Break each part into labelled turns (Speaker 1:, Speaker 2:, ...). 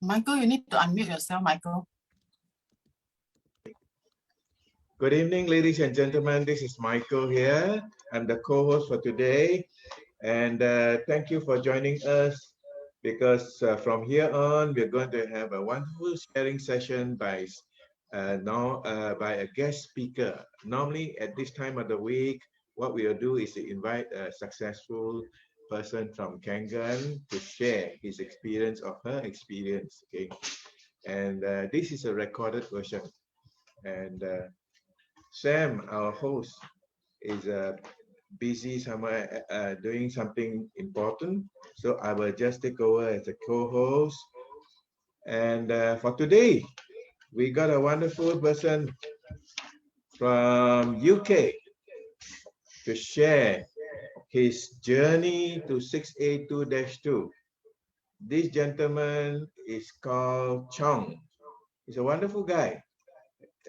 Speaker 1: Michael, you need to unmute yourself, Michael.
Speaker 2: Good evening, ladies and gentlemen. This is Michael here. I'm the co-host for today. And thank you for joining us because from here on, we're going to have a wonderful sharing session by a guest speaker. Normally at this time of the week, what we'll do is to invite a successful person from Kangan to share his experience or her experience. Okay, and this is a recorded version. And Sam, our host, is busy somewhere doing something important. So I will just take over as a co-host. And for today, we got a wonderful person from UK to share his journey to 682-2. This gentleman is called Chong. He's a wonderful guy.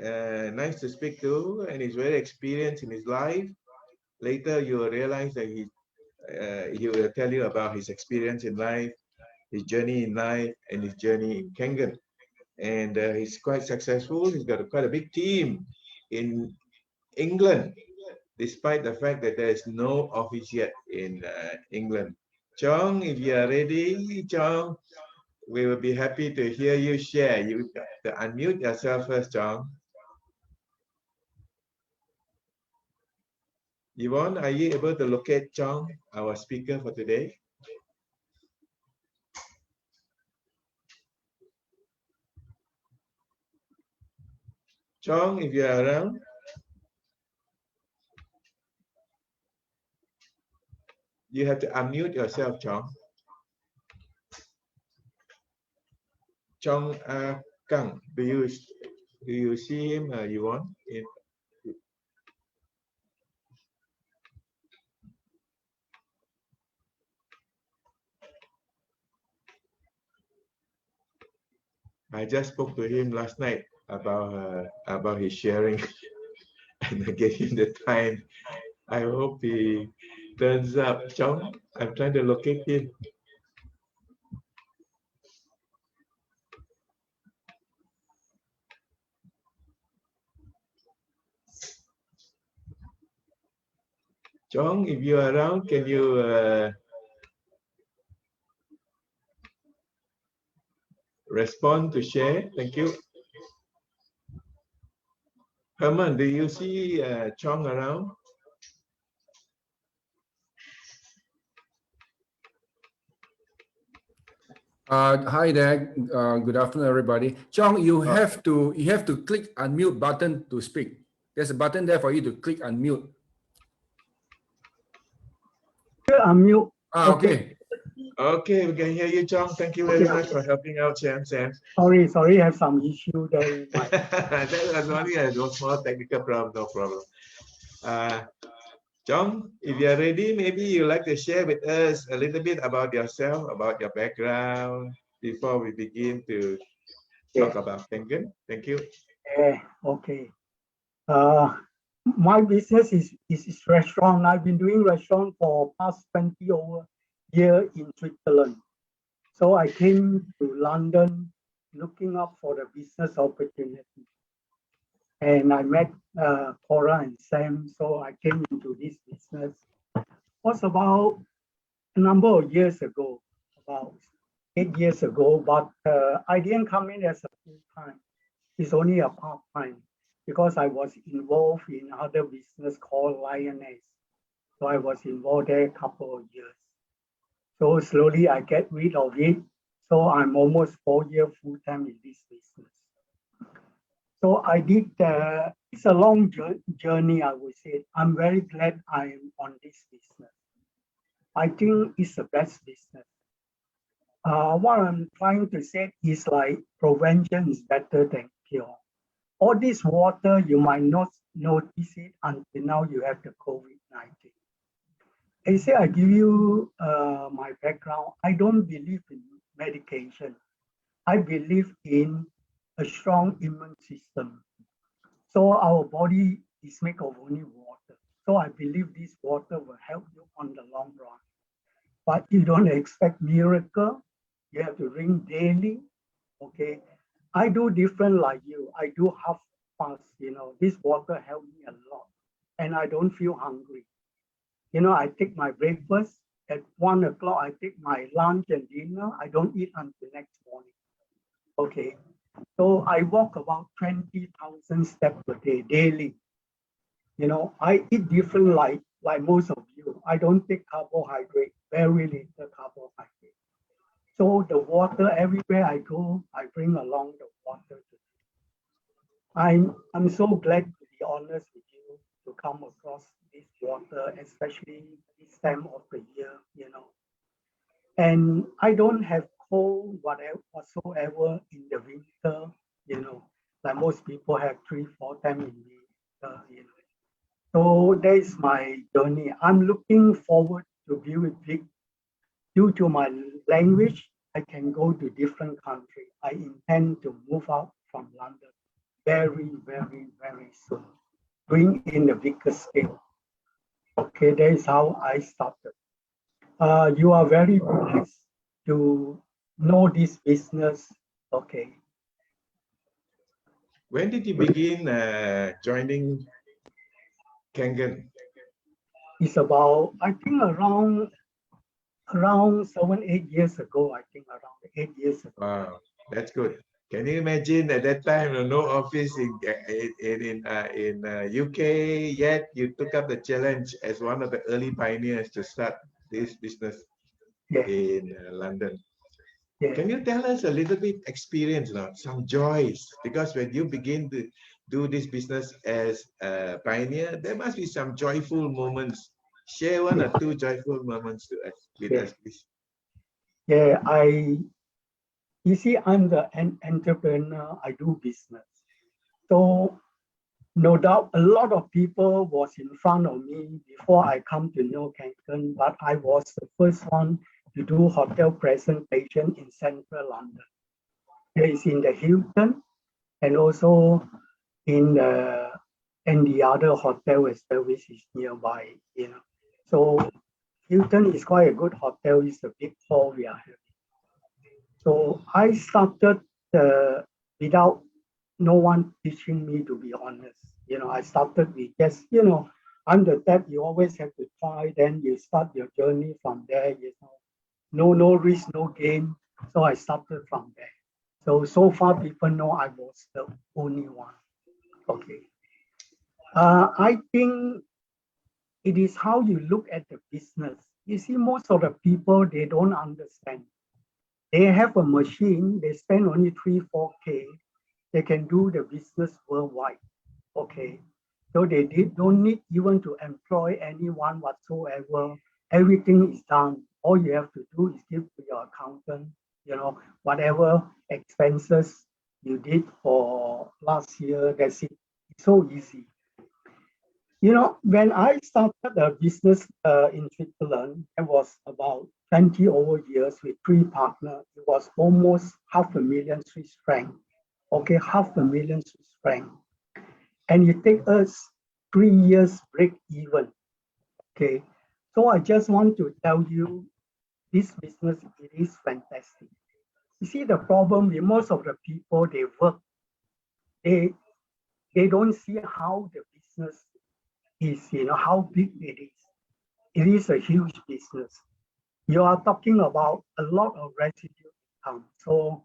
Speaker 2: Nice to speak to, and he's very experienced in his life. Later, you will realize that he will tell you about his experience in life, his journey in life, and his journey in Kangan. And he's quite successful. He's got quite a big team in England, despite the fact that there is no office yet in England. Chong, if you are ready, Chong, we will be happy to hear you share. You got to unmute yourself first, Chong. Yvonne, are you able to locate Chong, our speaker for today? Chong, if you are around. You have to unmute yourself, Chong. Chong Kang, do you see him, Yvonne? I just spoke to him last night about his sharing, and I gave him the time. I hope he turns up. Chong, I'm trying to locate him. Chong, if you're around, can you respond to share? Thank you. Herman, do you see Chong around?
Speaker 3: Hi there. Good afternoon, everybody. Chong, you have to click unmute button to speak. There's a button there for you to click unmute.
Speaker 4: Unmute.
Speaker 3: Okay.
Speaker 2: Okay, we can hear you, Chong. Thank you very much for helping out, Sam.
Speaker 4: Sorry, I have some issue there.
Speaker 2: That was only a small technical problem, no problem. Chong, if you're ready, maybe you'd like to share with us a little bit about yourself, about your background, before we begin to talk about Kangan. Thank you.
Speaker 4: Okay. My business is restaurant. I've been doing restaurant for past 20 over years in Switzerland. So I came to London looking up for the business opportunity. And I met Cora and Sam, so I came into this business. It was about a number of years ago, about 8 years ago, but I didn't come in as a full-time. It's only a part-time because I was involved in other business called Lioness. So I was involved there a couple of years. So slowly I get rid of it. So I'm almost 4 years full-time in this business. So I did, it's a long journey, I would say. I'm very glad I'm on this business. I think it's the best business. What I'm trying to say is like prevention is better than cure. All this water, you might not notice it until now you have the COVID-19. I say I give you my background. I don't believe in medication. I believe in a strong immune system. So our body is made of only water. So I believe this water will help you on the long run. But you don't expect miracle. You have to drink daily. Okay, I do different like you. I do half fast. This water helped me a lot, and I don't feel hungry. I take my breakfast at 1 o'clock. I take my lunch and dinner. I don't eat until next morning. Okay, so I walk about 20,000 steps a day daily. I eat different like most of you. I don't take carbohydrate, very little carbohydrate. So the water everywhere I go, I bring along the water. I'm so glad to be honest with you to come across this water, especially this time of the year. And I don't have cold whatsoever in the winter, like most people have 3-4 times in winter. So that is my journey. I'm looking forward to be with Vic. Due to my language, I can go to different countries. I intend to move out from London very, very, very soon, doing in a bigger scale. Okay, that is how I started. You are very blessed to know this business. Okay,
Speaker 2: When did you begin joining Kangen?
Speaker 4: it's about, I think around 7-8 years ago. I think around 8 years ago.
Speaker 2: Wow, that's good. Can you imagine at that time, no office in UK yet? You took up the challenge as one of the early pioneers to start this business
Speaker 4: Yeah.
Speaker 2: in London.
Speaker 4: Yeah.
Speaker 2: Can you tell us a little bit experience now, some joys? Because when you begin to do this business as a pioneer, there must be some joyful moments. Share one or two joyful moments with us, please.
Speaker 4: Yeah, you see, I'm an entrepreneur. I do business. So no doubt a lot of people was in front of me before I come to know Kangen, but I was the first one to do hotel presentation in central London. There is in the Hilton and also in the other hotel as well, which is nearby. So Hilton is quite a good hotel. It's a big hall we are having. So I started without no one teaching me, to be honest. I started with just, I'm the type you always have to try, then you start your journey from there, no risk, no gain. So I started from there. So far people know I was the only one. Okay. I think it is how you look at the business. You see, most of the people, they don't understand. They have a machine, they spend only 3-4K, they can do the business worldwide. Okay. So they don't need even to employ anyone whatsoever. Everything is done. All you have to do is give to your accountant, whatever expenses you did for last year, that's it. It's so easy. When I started a business in Switzerland, it was about 20 over years with 3 partners. It was almost 500,000 Swiss francs. Okay, 500,000 Swiss francs. And it takes us 3 years break even. Okay, so I just want to tell you, this business, it is fantastic. You see, the problem with most of the people, they work, they don't see how the business is, how big it is. It is a huge business. You are talking about a lot of residual income. So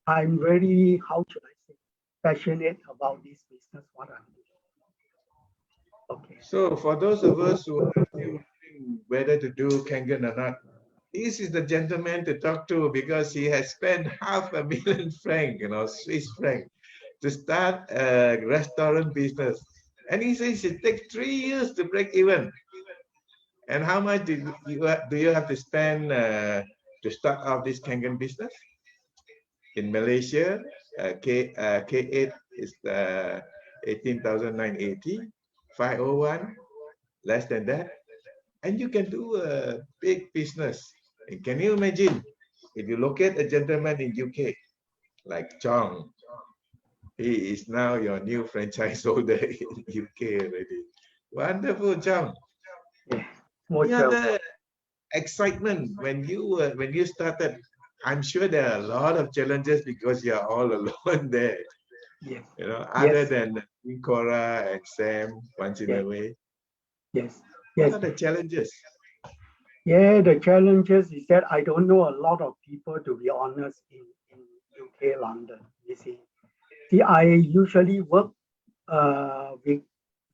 Speaker 4: I'm very, how should I say, passionate about this business, what I'm doing. Okay.
Speaker 2: So for those of us who are still wondering whether to do Kangen or not, this is the gentleman to talk to because he has spent 500,000 franc, Swiss franc, to start a restaurant business. And he says it takes 3 years to break even. And how much do you have to spend to start off this Kangen business? In Malaysia, K8 is 18,980, 501, less than that. And you can do a big business. And can you imagine if you locate a gentleman in UK like Chong? He is now your new franchise holder in UK already. Wonderful, Chong.
Speaker 4: Yeah.
Speaker 2: Yeah, the excitement when you started I'm sure there are a lot of challenges because you are all alone there.
Speaker 4: Yes,
Speaker 2: You know, other
Speaker 4: Yes.
Speaker 2: than Cora and Sam once in a
Speaker 4: Yes.
Speaker 2: way.
Speaker 4: yes,
Speaker 2: What
Speaker 4: yes.
Speaker 2: are the challenges?
Speaker 4: Yeah, the challenges is that I don't know a lot of people, to be honest, in UK, London. You see, I usually work with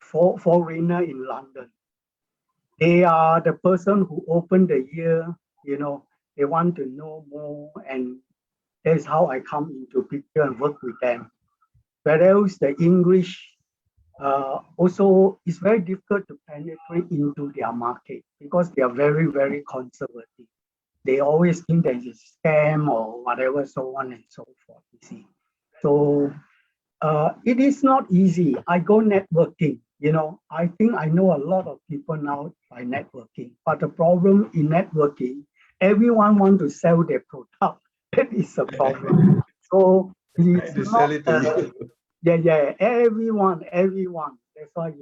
Speaker 4: foreigner in London. They are the person who opened the year, they want to know more, and that's how I come into picture and work with them. Whereas the English also it's very difficult to penetrate into their market because they are very, very conservative. They always think that it's a scam or whatever, so on and so forth, you see. So it is not easy. I go networking, I think I know a lot of people now by networking, but the problem in networking, everyone want to sell their product. That is a problem. So
Speaker 2: Trying
Speaker 4: it's
Speaker 2: to sell
Speaker 4: not,
Speaker 2: it to you.
Speaker 4: yeah, everyone. That's why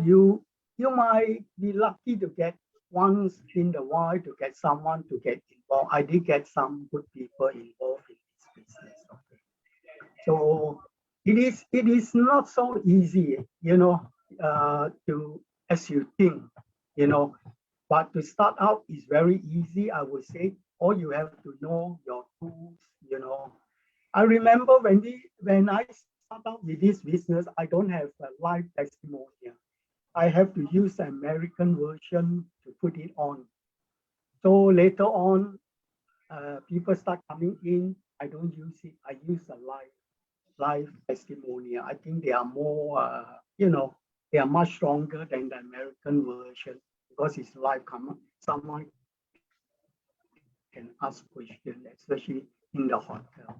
Speaker 4: you might be lucky to get once in a while to get someone to get involved. I did get some good people involved in this business. Okay. So it is not so easy, to as you think, you know. But to start out is very easy, I would say. All you have to know your tools. I remember when I start out with this business, I don't have a live testimonial. I have to use the American version to put it on. So later on, people start coming in. I don't use it. I use a live testimonial. I think they are more, they are much stronger than the American version because it's live. Someone can ask questions, especially in the hotel.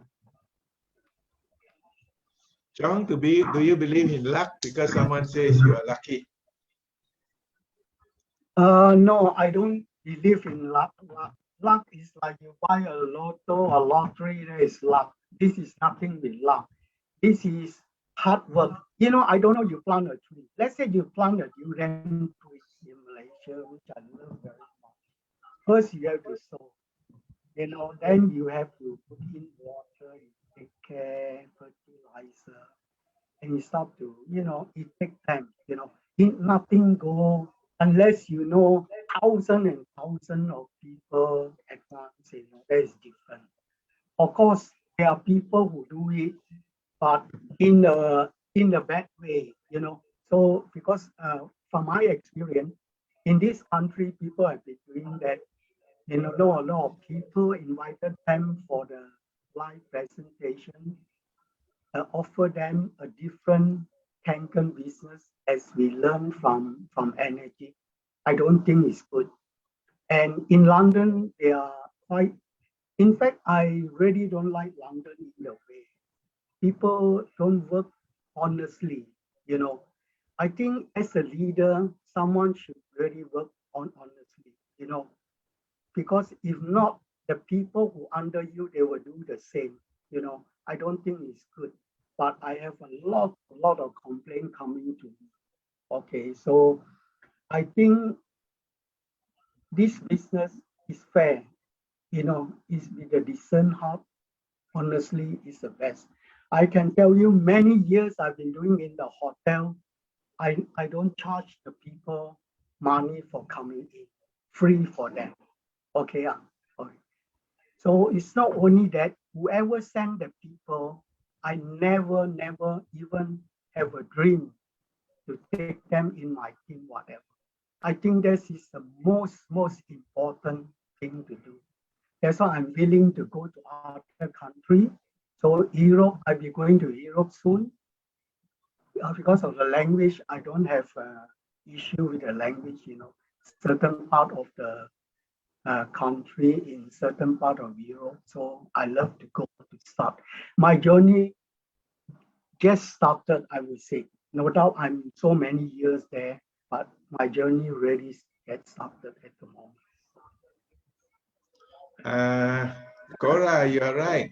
Speaker 2: Chong, do you believe in luck? Because someone says you are lucky.
Speaker 4: No, I don't believe in luck. Luck is like you buy a lotto, a lottery, there is luck. This is nothing with luck. This is hard work. I don't know, you plant a tree. Let's say you plant a durian tree in Malaysia, which I love very much. First, you have to sow. Then you have to put in water, you take care, fertilizer, and you start to, it takes time, nothing go unless thousand and thousand of people at once, that is different. Of course, there are people who do it, but in a bad way, So because from my experience, in this country, people have been doing that. A lot of people invited them for the live presentation, offer them a different Kangen business as we learn from energy. I don't think it's good. And in London, they are quite, in fact, I really don't like London in a way. People don't work honestly, I think as a leader, someone should really work on honestly, because if not, the people who under you, they will do the same. I don't think it's good. But I have a lot of complaint coming to me. Okay, so I think this business is fair, is with a decent heart. Honestly, is the best. I can tell you many years I've been doing in the hotel. I don't charge the people money for coming in, free for them. Okay. Okay. So it's not only that, whoever sent the people, I never even have a dream to take them in my team, whatever. I think this is the most important thing to do. That's why I'm willing to go to other country. So Europe, I'll be going to Europe soon. Because of the language, I don't have issue with the language, certain part of the country in certain part of Europe. So I love to go to start. My journey just started, I would say. No doubt I'm so many years there, but my journey really gets started at the moment.
Speaker 2: Cora, you are right.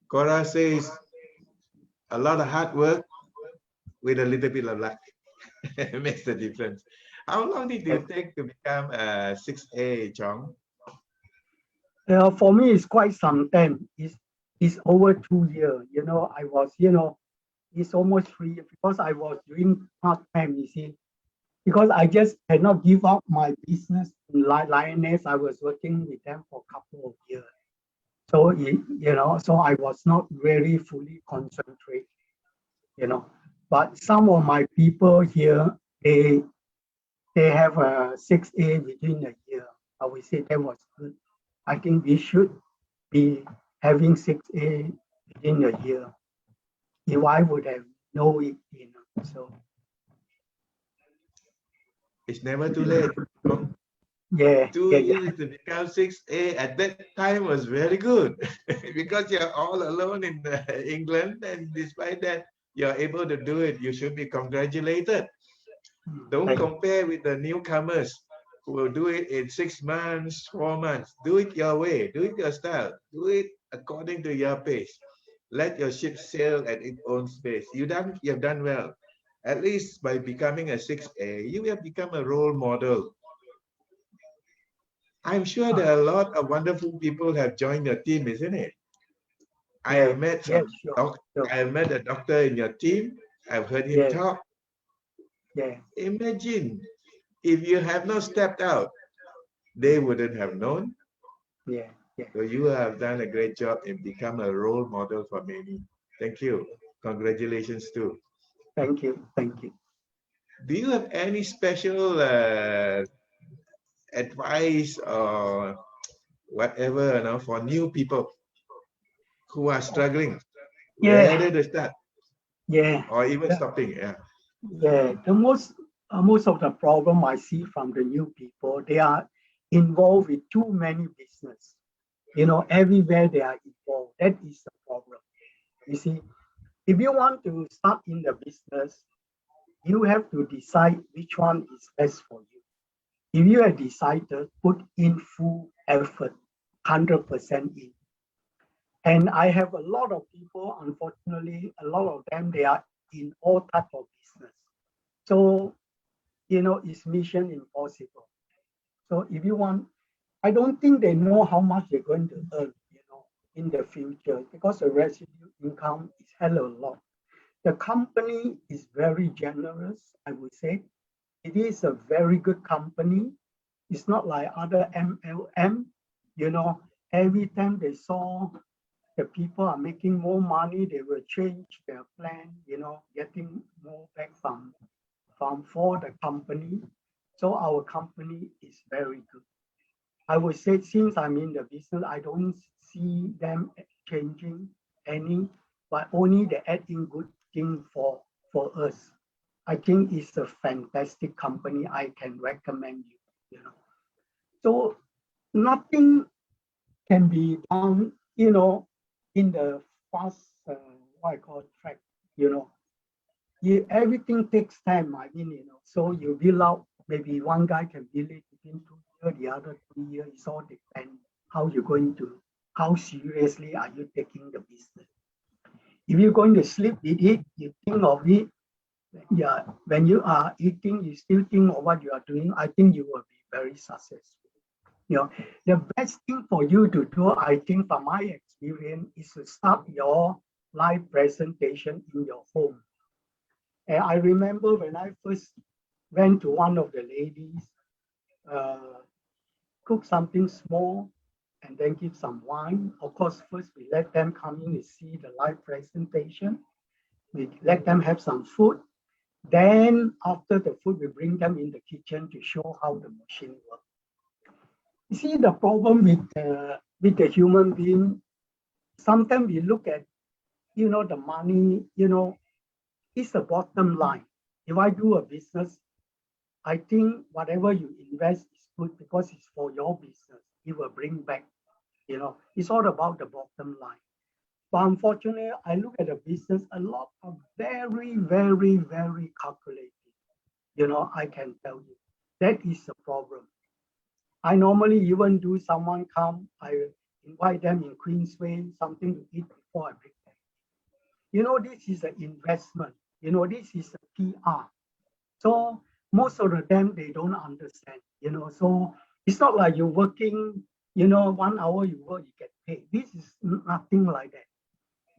Speaker 2: Cora says a lot of hard work with a little bit of luck makes the difference. How long did you take to become 6A, Chong?
Speaker 4: For me, it's quite some time. It's over 2 years. I was, it's almost 3 years because I was doing part-time, you see. Because I just cannot give up my business in Lioness. I was working with them for a couple of years. So, so I was not very fully concentrated, But some of my people here, they have a 6A within a year. I would say that was good. I think we should be having 6A within a year. If I would have known it, so.
Speaker 2: It's never too late.
Speaker 4: Yeah.
Speaker 2: 2
Speaker 4: yeah.
Speaker 2: years to become 6A at that time was very good because you're all alone in England, and despite that, you're able to do it. You should be congratulated. Don't
Speaker 4: Thank you.
Speaker 2: compare with the newcomers who will do it in 6 months, 4 months. Do it your way, do it your style, do it according to your pace. Let your ship sail at its own pace. You have done well. At least by becoming a 6A, you have become a role model. I'm sure there are a lot of wonderful people have joined your team, isn't it? I have met
Speaker 4: sure.
Speaker 2: I have met a doctor in your team. I've heard him talk.
Speaker 4: Yeah.
Speaker 2: Imagine if you have not stepped out, they wouldn't have known.
Speaker 4: Yeah.
Speaker 2: So you have done a great job and become a role model for many. Thank you. Congratulations too.
Speaker 4: Thank you.
Speaker 2: Do you have any special advice or whatever for new people who are struggling, whether to start
Speaker 4: Yeah.
Speaker 2: or even stopping? Yeah.
Speaker 4: Yeah. The most of the problem I see from the new people, they are involved with too many business. Everywhere they are involved. That is the problem. You see, if you want to start in the business, you have to decide which one is best for you. If you have decided, put in full effort, 100% in. And I have a lot of people, unfortunately, a lot of them, they are in all types of business. So, it's mission impossible. So if you want, I don't think they know how much they're going to earn, in the future, because the residual income is hell a lot. The company is very generous, I would say. It is a very good company. It's not like other MLM, every time they saw the people are making more money, they will change their plan, getting more back from for the company. So our company is very good. I would say since I'm in the business, I don't see them changing any, but only they adding good thing for us. I think it's a fantastic company. I can recommend you. So nothing can be done, in the fast, what I call track, everything takes time. I mean, so you build out, maybe one guy can build it within 2 years, the other 3 years. It's all depends how you're going to, how seriously are you taking the business. If you're going to sleep with it, you think of it. Yeah, when you are eating, you still think of what you are doing. I think you will be very successful. The best thing for you to do, I think from my experience, is to start your live presentation in your home. And I remember when I first went to one of the ladies, cook something small and then give some wine. Of course, first we let them come in and see the live presentation. We let them have some food. Then after the food, we bring them in the kitchen to show how the machine works. You see, the problem with the human being, sometimes we look at, the money, it's the bottom line. If I do a business, I think whatever you invest is good because it's for your business. It will bring back, it's all about the bottom line. But unfortunately, I look at the business, a lot of very, very, very calculated. I can tell you that is the problem. I normally even do someone come, I invite them in Queensway, something to eat before I bring them. This is an investment. This is a PR. So most of the time they don't understand. So it's not like you're working, you know, 1 hour you work, you get paid. This is nothing like that.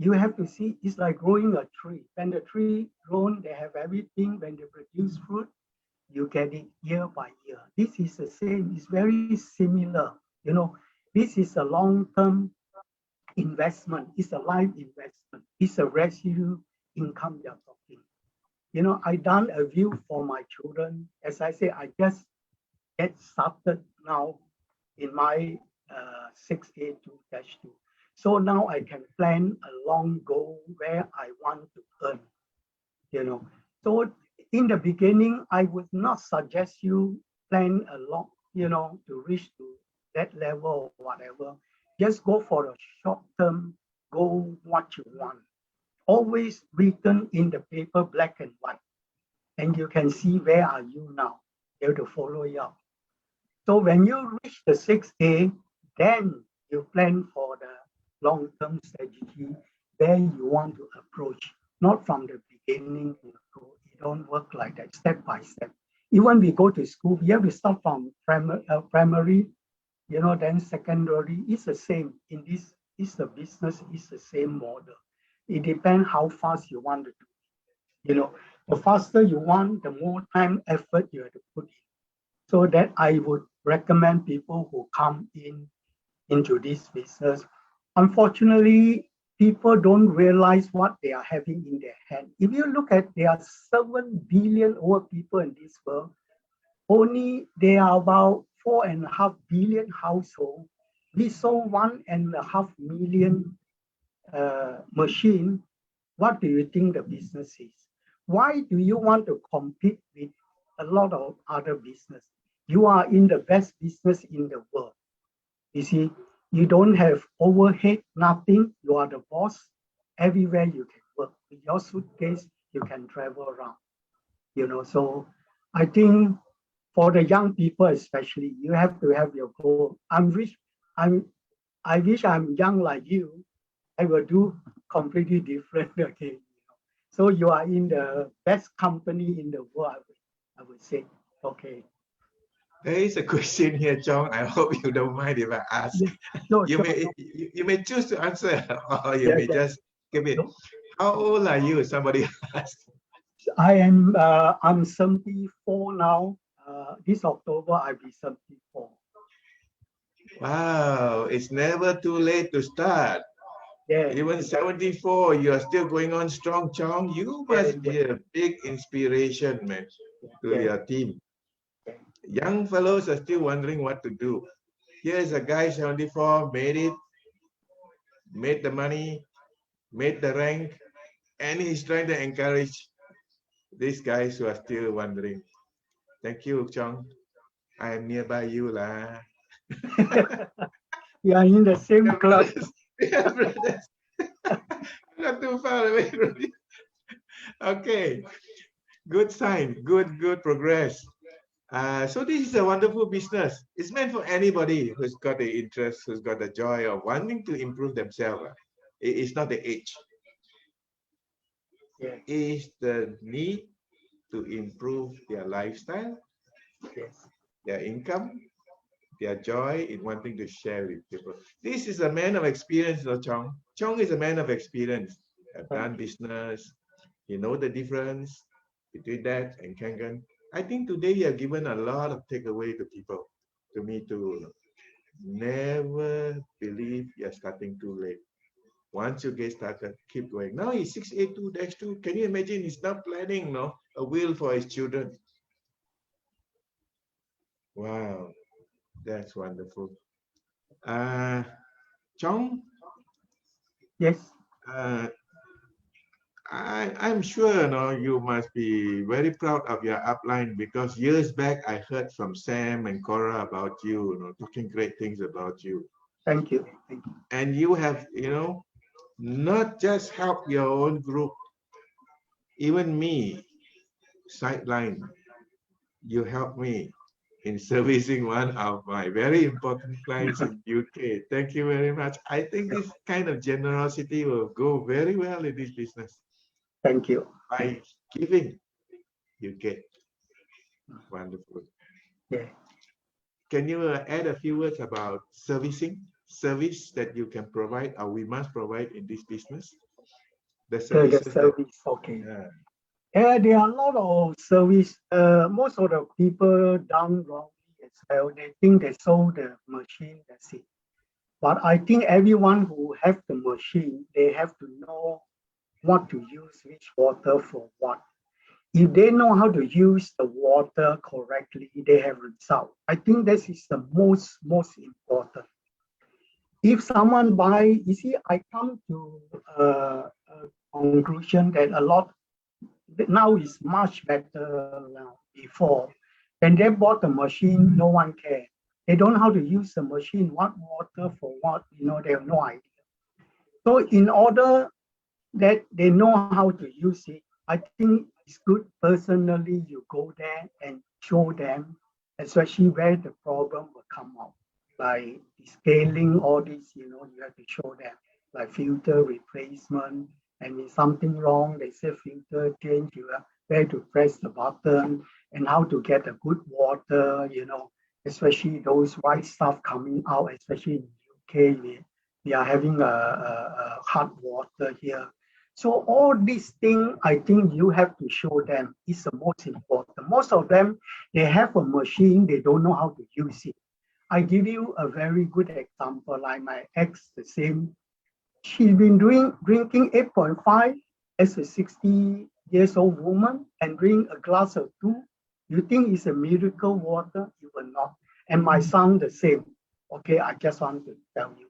Speaker 4: You have to see, it's like growing a tree. When the tree grown, they have everything. When they produce fruit, you get it year by year. This is the same, it's very similar. You know, this is a long-term investment, it's a life investment, it's a residual income you're talking. You know, I done a view for my children. As I say, I just get started now in my 6A2-2. So now I can plan a long goal where I want to earn, you know. So in the beginning, I would not suggest you plan a long, you know, to reach to that level or whatever. Just go for a short-term goal, what you want. Always written in the paper, black and white. And you can see where are you now. You have to follow it up. So when you reach the 6A, then you plan for the long-term strategy where you want to approach, not from the beginning. It don't work like that, step by step. Even we go to school, we have to start from primary, you know, then secondary. It's the same. In this, it's the business, it's the same model. It depends how fast you want to do. You know, the faster you want, the more time, effort you have to put in. So that I would recommend people who come into this business. Unfortunately, people don't realize what they are having in their hand. If you look at, there are 7 billion over people in this world. Only there are about 4.5 billion households. We sold 1.5 million machine. What do you think the business is? Why do you want to compete with a lot of other business? You are in the best business in the world. You see, you don't have overhead, nothing. You are the boss. Everywhere you can work. With your suitcase, you can travel around. You know, so I think for the young people especially, you have to have your goal. I wish I'm young like you. I will do completely different again. So you are in the best company in the world, I would say. Okay.
Speaker 2: There is a question here, Chong. I hope you don't mind if I ask.
Speaker 4: No,
Speaker 2: You
Speaker 4: sure.
Speaker 2: may choose to answer, or you
Speaker 4: Yeah,
Speaker 2: may
Speaker 4: yeah.
Speaker 2: just give me.
Speaker 4: No.
Speaker 2: How old are you? Somebody asked.
Speaker 4: I'm 74 now. This October I'll be 74.
Speaker 2: Wow, it's never too late to start.
Speaker 4: Yeah.
Speaker 2: Even 74, you are still going on strong, Chong. You must be a big inspiration, man, to
Speaker 4: Yeah.
Speaker 2: your team. Young fellows are still wondering what to do. Here's a guy, 74, made it, made the money, made the rank, and he's trying to encourage these guys who are still wondering. Thank you, Chong. I am nearby you, lah.
Speaker 4: We are in the same club.
Speaker 2: Yeah, brothers. Not too far away from you. Okay, good sign, good progress. So this is a wonderful business. It's meant for anybody who's got the interest, who's got the joy of wanting to improve themselves. It's not the age.
Speaker 4: Yeah.
Speaker 2: It's the need to improve their lifestyle,
Speaker 4: Yes.
Speaker 2: their income, their joy in wanting to share with people. This is a man of experience, no, Chong. Chong is a man of experience. I've done business. You know the difference between that and Kangen. I think today you have given a lot of takeaway to people, to me too. Never believe you're starting too late. Once you get started, keep going. Now he's 6A2-2. Can you imagine he's not planning, no, a will for his children? Wow, that's wonderful. Chong?
Speaker 4: Yes.
Speaker 2: I'm sure you must be very proud of your upline, because years back I heard from Sam and Cora about you, talking great things about you.
Speaker 4: Thank you. Thank you.
Speaker 2: And you have, not just helped your own group, even me, sideline, you helped me in servicing one of my very important clients in UK. Thank you very much. I think this kind of generosity will go very well in this business.
Speaker 4: Thank you.
Speaker 2: By giving, you get. Wonderful.
Speaker 4: Yeah.
Speaker 2: can you add a few words about service that you can provide or we must provide in this business? The
Speaker 4: The
Speaker 2: services that,
Speaker 4: service, okay.
Speaker 2: yeah.
Speaker 4: Yeah, there are a lot of service. Most of the people done wrongly as well. They think they sold the machine, that's it. But I think everyone who have the machine, they have to know what to use which water for what. If they know how to use the water correctly, they have result. I think this is the most important. If someone buy, you see, I come to a conclusion that a lot now is much better now. Before, when they bought the machine, no one cared. They don't know how to use the machine, what water for what, they have no idea. So in order that they know how to use it, I think it's good personally you go there and show them, especially where the problem will come out. Like scaling all this, you have to show them, like filter replacement, and if something wrong, they say filter change, you have where to press the button and how to get a good water, especially those white stuff coming out, especially in UK, we are having a hot water here. So all these things, I think you have to show them is the most important. Most of them, they have a machine, they don't know how to use it. I give you a very good example, like my ex, the same. She's been drinking 8.5 as a 60 years old woman and drink a glass of 2. You think it's a miracle water? It will not. And my son the same. Okay, I just want to tell you.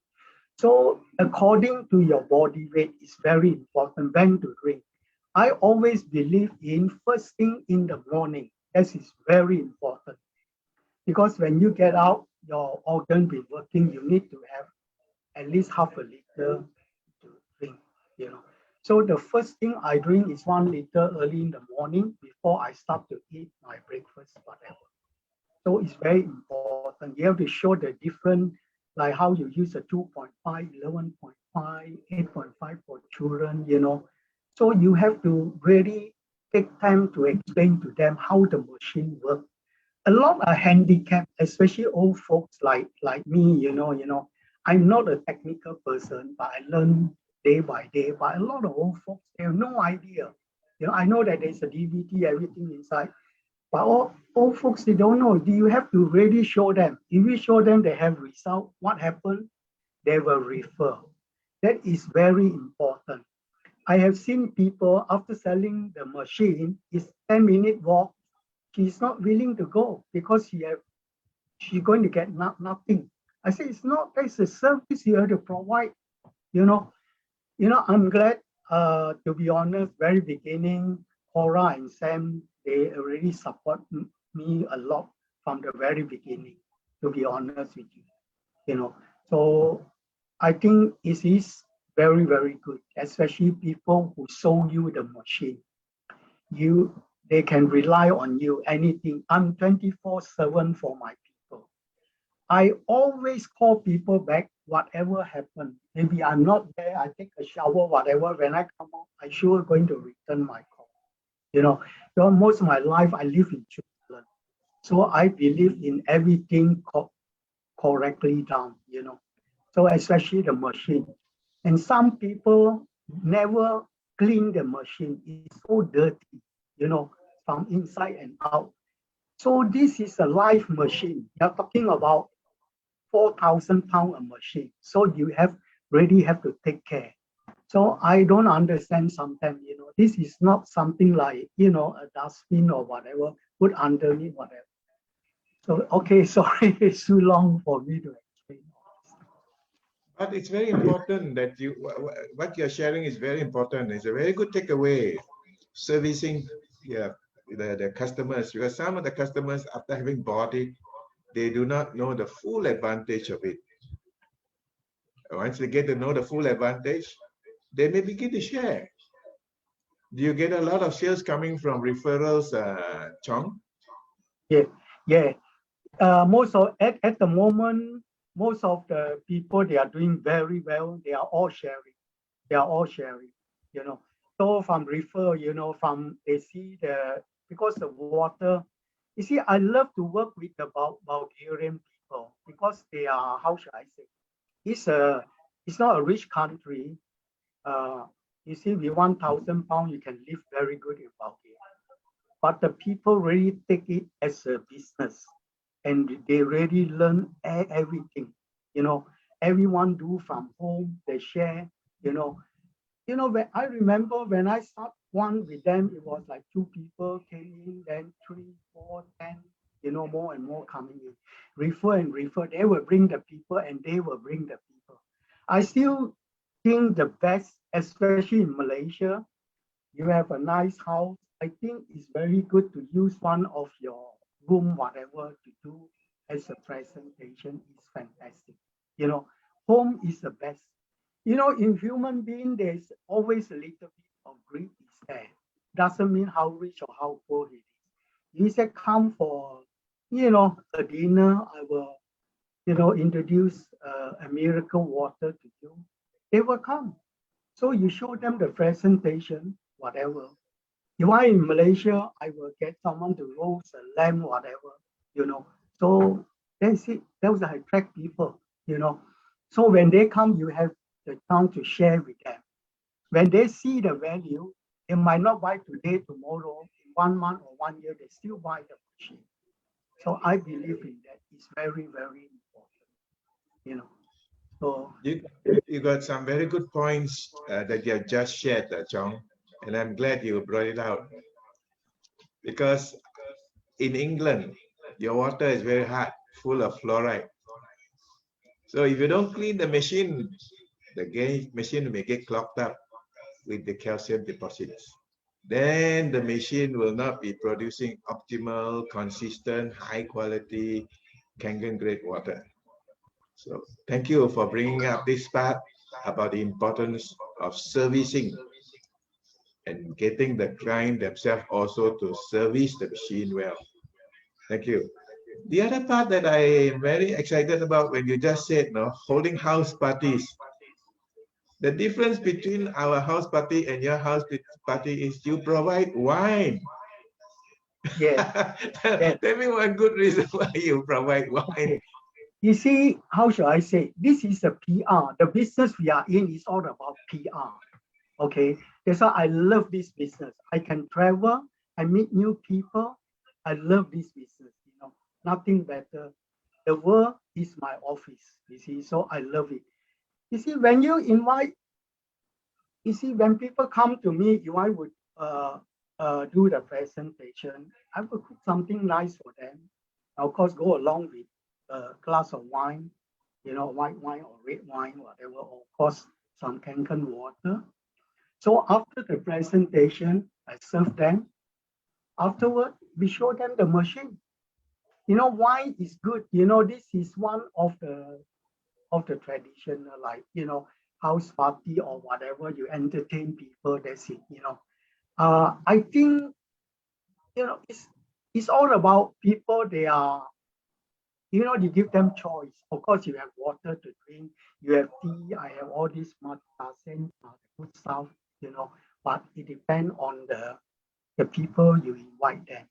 Speaker 4: So according to your body weight, it's very important when to drink. I always believe in first thing in the morning. This is very important. Because when you get out, your organ be working, you need to have at least half a liter to drink, So the first thing I drink is 1 liter early in the morning before I start to eat my breakfast, whatever. So it's very important. You have to show the different, like how you use a 2.5, 11.5, 8.5 for children, So you have to really take time to explain to them how the machine works. A lot are handicapped, especially old folks like me, I'm not a technical person, but I learn day by day. But a lot of old folks, they have no idea. I know that there's a DVD, everything inside. But all folks, they don't know. You have to really show them. If you show them they have result, what happened? They will refer. That is very important. I have seen people after selling the machine, it's 10-minute walk. She's not willing to go because she's going to get nothing. I say it's not, that's a service you have to provide. I'm glad, to be honest, very beginning, Cora and Sam, they already support me a lot from the very beginning, to be honest with you. So I think it is very, very good, especially people who sold you the machine. They can rely on you, anything. I'm 24/7 for my people. I always call people back, whatever happened. Maybe I'm not there, I take a shower, whatever. When I come out, I'm sure going to return my call. Most of my life, I live in Switzerland. So I believe in everything correctly done, So especially the machine. And some people never clean the machine. It's so dirty, from inside and out. So this is a live machine. You're talking about 4,000 pound a machine. So you really have to take care. So I don't understand sometimes, this is not something like, a dustbin or whatever, put underneath, whatever. So, okay, sorry, it's too long for me to explain.
Speaker 2: But it's very important that what you're sharing is very important. It's a very good takeaway. Servicing the customers, because some of the customers, after having bought it, they do not know the full advantage of it. Once they get to know the full advantage, they may begin to share. Do you get a lot of sales coming from referrals, Chong?
Speaker 4: Yeah. Most of at the moment, most of the people, they are doing very well. They are all sharing. So from refer, from they see because the water, You see, I love to work with the Bulgarian people because they are, how should I say, it's not a rich country. You see, with 1,000 pounds, you can live very good in Bulgaria. But the people really take it as a business, and they really learn everything. You know, everyone do from home. They share. When I remember when I start one with them, it was like 2 people came in, then 3, 4, 10. More and more coming in. Refer and refer. They will bring the people, and they will bring the people. I still think the best, especially in Malaysia, you have a nice house. I think it's very good to use one of your room, whatever, to do as a presentation. It's fantastic. Home is the best. In human being, there's always a little bit of greed is there. Doesn't mean how rich or how poor it is. You say come for, a dinner, I will, introduce a miracle water to you. They will come. So you show them the presentation, whatever. You are in Malaysia, I will get someone to roast a lamb, whatever, So that's it. Those attract people, So when they come, you have the chance to share with them. When they see the value, they might not buy today, tomorrow, in 1 month or 1 year, they still buy the machine. So I believe in that. It's very, very important, So
Speaker 2: You got some very good points that you have just shared, Chong, and I'm glad you brought it out. Because in England, your water is very hard, full of fluoride. So if you don't clean the machine may get clogged up with the calcium deposits. Then the machine will not be producing optimal, consistent, high quality Kangen grade water. So thank you for bringing up this part about the importance of servicing and getting the client themselves also to service the machine well. Thank you. The other part that I am very excited about when you just said, holding house parties. The difference between our house party and your house party is you provide wine.
Speaker 4: yeah.
Speaker 2: Tell me one good reason why you provide wine.
Speaker 4: Okay. You see, how should I say? This is a PR. The business we are in is all about PR. Okay. That's why I love this business. I can travel. I meet new people. I love this business. Nothing better. The world is my office. You see, so I love it. You see, when people come to me, if I would do the presentation, I would cook something nice for them. Of course, go along with a glass of wine, white wine or red wine, whatever, or of course, some Kangen water. So after the presentation, I serve them. Afterward, we show them the machine. Wine is good. This is one of the traditional, like, house party or whatever, you entertain people, that's it, I think, it's all about people. They are, you give them choice. Of course, you have water to drink, you have tea, I have all this matcha, good stuff, but it depends on the people you invite them,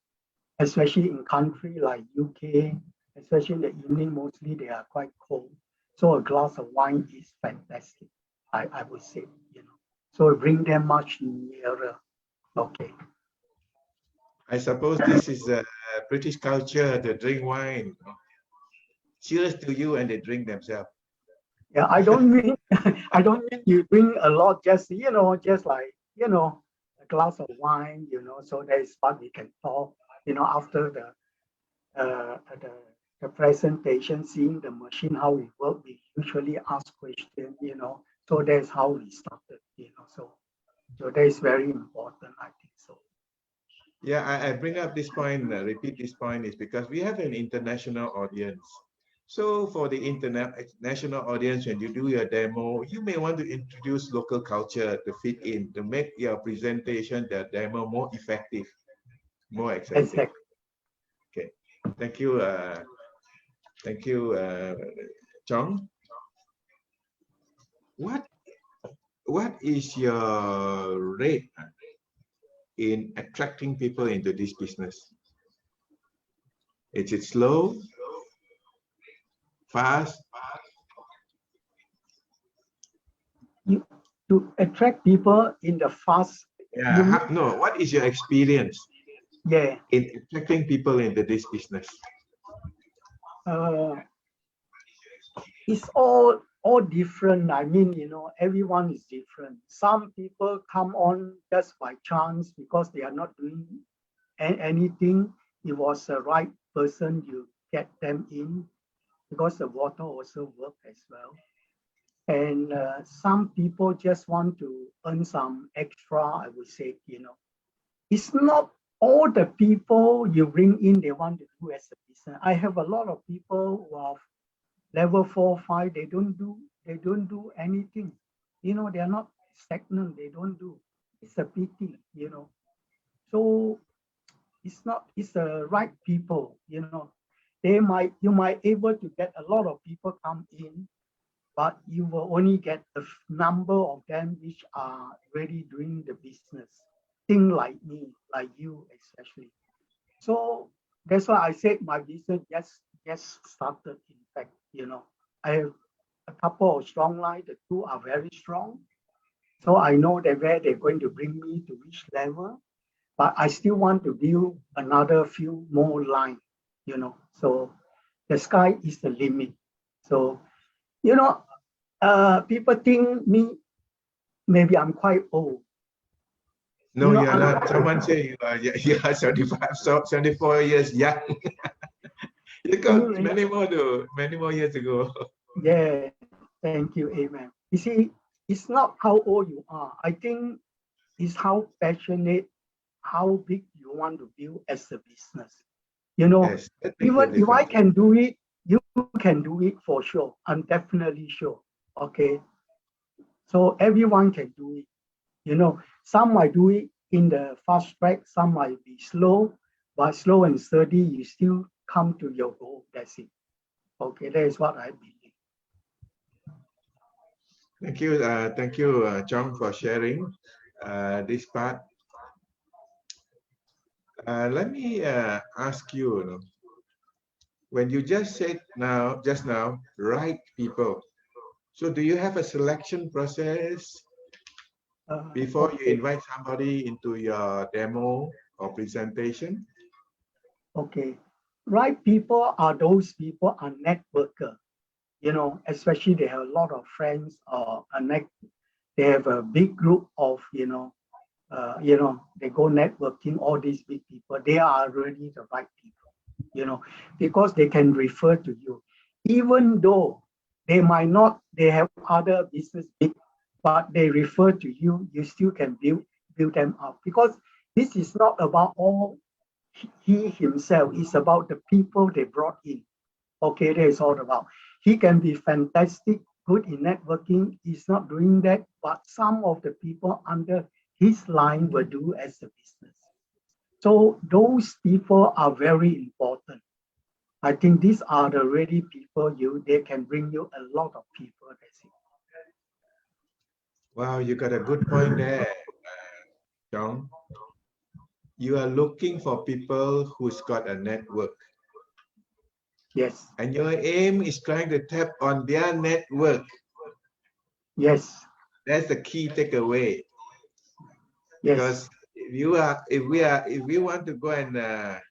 Speaker 4: especially in country like UK, especially in the evening, mostly they are quite cold. So a glass of wine is fantastic, I would say, So bring them much nearer. Okay.
Speaker 2: I suppose this is a British culture to drink wine. Cheers to you, and they drink themselves.
Speaker 4: Yeah, I don't mean you drink a lot, just like a glass of wine, so that is what we can talk, after the presentation, seeing the machine, how it works, we usually ask questions, so that's how we started, so that is very important, I think so.
Speaker 2: Yeah, I bring up this point, repeat this point, is because we have an international audience. So for the international audience, when you do your demo, you may want to introduce local culture to fit in, to make your presentation, the demo, more effective, more exciting.
Speaker 4: Exactly.
Speaker 2: Okay, thank you. Thank you, Chong. What is your rate in attracting people into this business? Is it slow, fast?
Speaker 4: To attract people in the fast,
Speaker 2: Yeah.
Speaker 4: you mean,
Speaker 2: No, what is your experience
Speaker 4: yeah,
Speaker 2: in attracting people into this business?
Speaker 4: it's all different. I mean, you know, everyone is different. Some people come on just by chance because they are not doing anything. It was the right person, you get them in because the water also work as well. And some people just want to earn some extra, I would say, you know. It's not all the people you bring in, they want to do as a business. I have a lot of people who are level 4, 5, they don't do anything. You know, they are not stagnant, they don't do. It's a pity, you know. So it's the right people, you know. You might able to get a lot of people come in, but you will only get a number of them which are really doing the business. Think like me, like you especially. So that's why I said my business just started. In fact, you know, I have a couple of strong lines. The two are very strong. So I know that where they're going to bring me to which level, but I still want to build another few more lines, you know. So the sky is the limit. So, you know, people think me, maybe I'm quite old.
Speaker 2: No,
Speaker 4: You know,
Speaker 2: you are not. Someone say you are 75, 74 years young. You got many more years ago.
Speaker 4: Yeah, thank you, amen. You see, it's not how old you are. I think it's how passionate, how big you want to build as a business. You know,
Speaker 2: Yes, that makes a
Speaker 4: even if I
Speaker 2: difference.
Speaker 4: can do it, you can do it for sure. I'm definitely sure. Okay. So everyone can do it. You know, some might do it in the fast track, some might be slow, but slow and steady, you still come to your goal. That's it. Okay, that is what I believe.
Speaker 2: Thank you, Chong, for sharing this part. Let me ask you, when you just said just now, right people. So do you have a selection process before you
Speaker 4: Okay.
Speaker 2: invite somebody into your demo or presentation?
Speaker 4: Okay. Right people are those people are networker, you know, especially they have a lot of friends or they have a big group of, they go networking, all these big people, they are really the right people, you know, because they can refer to you. Even though they might not, they have other business big, but they refer to you, you still can build them up because this is not about all he himself, it's about the people they brought in. Okay, that is all about. He can be fantastic, good in networking. He's not doing that, but some of the people under his line will do as a business. So those people are very important. I think these are the ready people they can bring you a lot of people. That's it.
Speaker 2: Wow, you got a good point there, Chong. You are looking for people who's got a network.
Speaker 4: Yes.
Speaker 2: And your aim is trying to tap on their network.
Speaker 4: Yes.
Speaker 2: That's the key takeaway.
Speaker 4: Yes.
Speaker 2: Because if we want to go and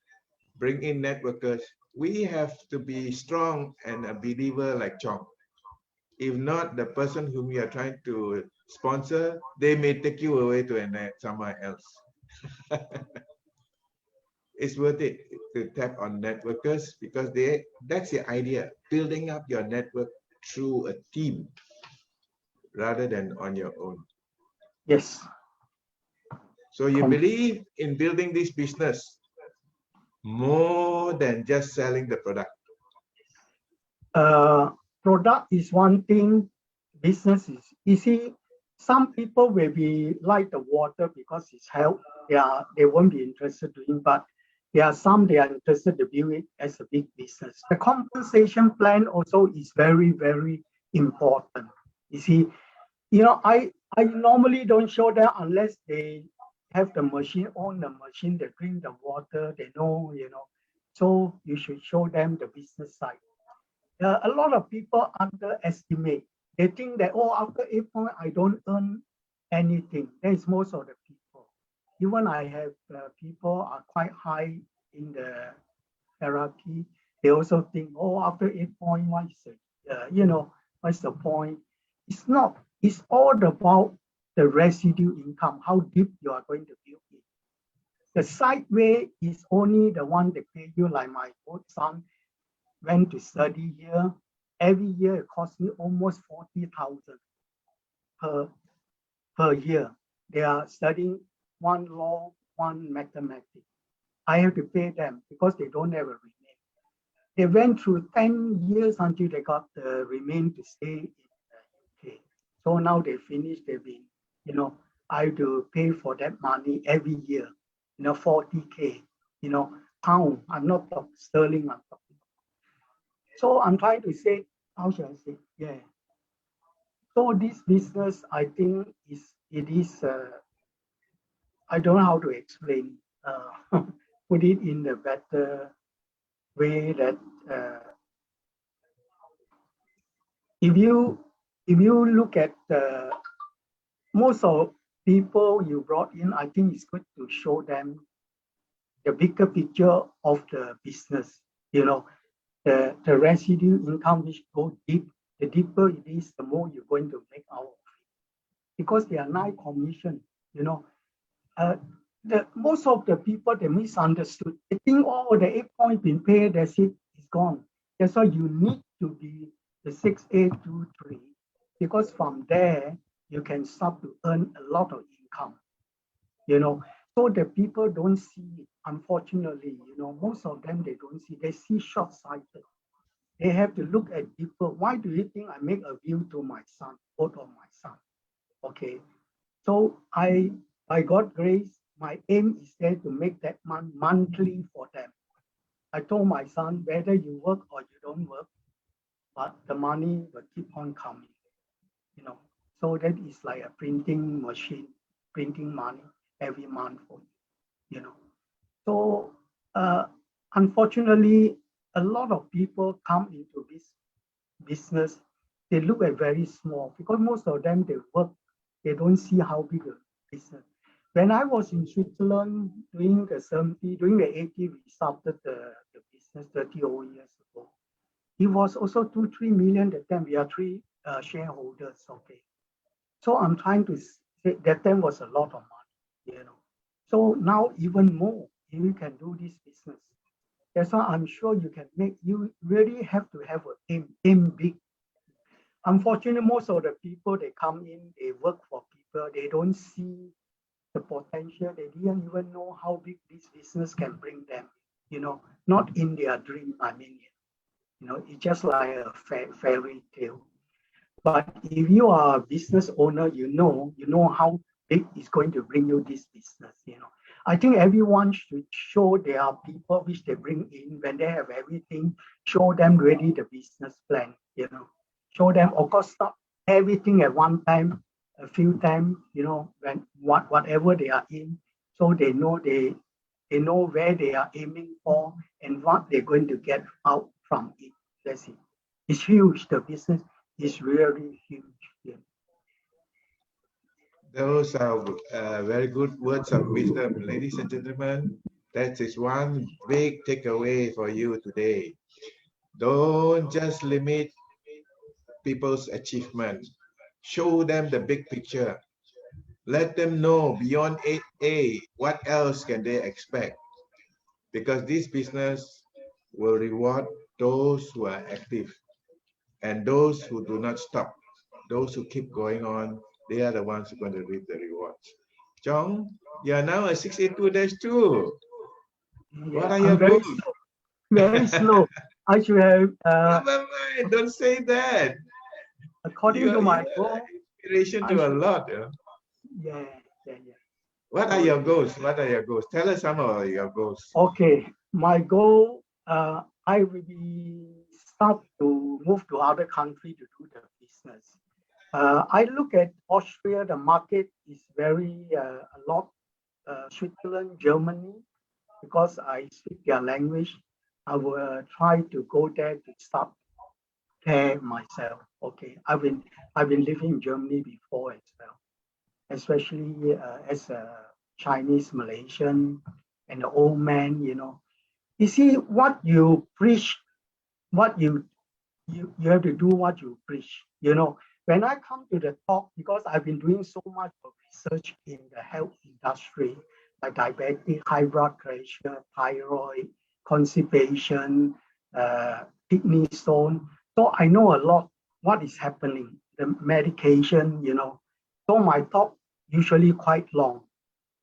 Speaker 2: bring in networkers, we have to be strong and a believer like Chong. If not, the person whom you are trying to sponsor, they may take you away to somewhere else. It's worth it to tap on networkers because that's the idea, building up your network through a team rather than on your own.
Speaker 4: Yes.
Speaker 2: So you believe in building this business more than just selling the product.
Speaker 4: Product is one thing, business is, you see, some people will be like the water because it's health, they won't be interested in, but there are some they are interested to build it as a big business. The compensation plan also is very, very important. You see, you know, I normally don't show them unless they have the machine, own the machine, they drink the water, they know, you know. So you should show them the business side. A lot of people underestimate. They think that, oh, after 8 point, I don't earn anything. That is most of the people. Even I have people are quite high in the hierarchy. They also think, oh, after 8 point, what's the point? It's not. It's all about the residue income, how deep you are going to build it. The side way is only the one that pay you, like my old son went to study here. Every year it costs me almost 40,000 per year. They are studying one law, one mathematics. I have to pay them because they don't have a remain. They went through 10 years until they got the remain to stay in the UK. So now they finished, they've been, I have to pay for that money every year, 40K, pound. I'm not talking sterling, I'm talking. So I'm trying to say, how should I say? Yeah. So this business, I think it is, I don't know how to explain, put it in a better way that if you look at most of people you brought in, I think it's good to show them the bigger picture of the business, the residue income which go deep. The deeper it is, the more you're going to make out of it. Because they are nice commission, most of the people, they misunderstood. They think, oh, the 8 point been paid, that's it, it's gone. That's why you need to be the 6823, because from there, you can start to earn a lot of income, So the people don't see it, unfortunately, most of them, they don't see, they see short-sighted. They have to look at deeper. Why do you think I make a will to my son, both of my son? Okay. So by God's grace, my aim is there to make that monthly for them. I told my son, whether you work or you don't work, but the money will keep on coming, So that is like a printing machine, printing money every month for you, So unfortunately, a lot of people come into this business, they look at very small because most of them, they work, they don't see how big a business. When I was in Switzerland during the 70s, during the 80s, we started the business 30 years ago. It was also 2-3 million at that time. We are three shareholders, okay. So I'm trying to say that time was a lot of money, So now even more, you can do this business. That's why I'm sure you really have to have an aim big. Unfortunately, most of the people, they come in, they work for people, they don't see the potential. They didn't even know how big this business can bring them, not in their dream, I mean, it's just like a fairy tale. But if you are a business owner, you know how big it's going to bring you this business, I think everyone should show there are people which they bring in when they have everything, show them really the business plan, show them, of course, not everything at one time, a few times, when whatever they are in, so they know where they are aiming for and what they're going to get out from it. That's it. It's huge. The business is really huge. Yeah.
Speaker 2: Those are very good words of wisdom, ladies and gentlemen. That is one big takeaway for you today. Don't just limit people's achievements. Show them the big picture. Let them know beyond 8A, what else can they expect? Because this business will reward those who are active and those who do not stop. Those who keep going on, they are the ones who are going to reap the rewards. Chong, you are now a 682-2.
Speaker 4: Yeah,
Speaker 2: What are your
Speaker 4: very
Speaker 2: goals?
Speaker 4: slow. Very slow. I should have,
Speaker 2: Don't say that.
Speaker 4: according to my goal,
Speaker 2: Inspiration to a lot.
Speaker 4: yeah.
Speaker 2: What are your goals? What are your goals? Tell us some of your goals.
Speaker 4: Okay, my goal, I will start to move to other country to do the business. I look at Austria, the market is very, a lot, Switzerland, Germany, because I speak their language. I will try to go there to start care myself. Okay, I've been living in Germany before as well, especially as a Chinese Malaysian and an old man. You see what you preach, what you have to do what you preach. When I come to the talk, because I've been doing so much of research in the health industry, like diabetic, high blood pressure, thyroid, constipation, kidney stone. So I know a lot what is happening, the medication. So my talk usually quite long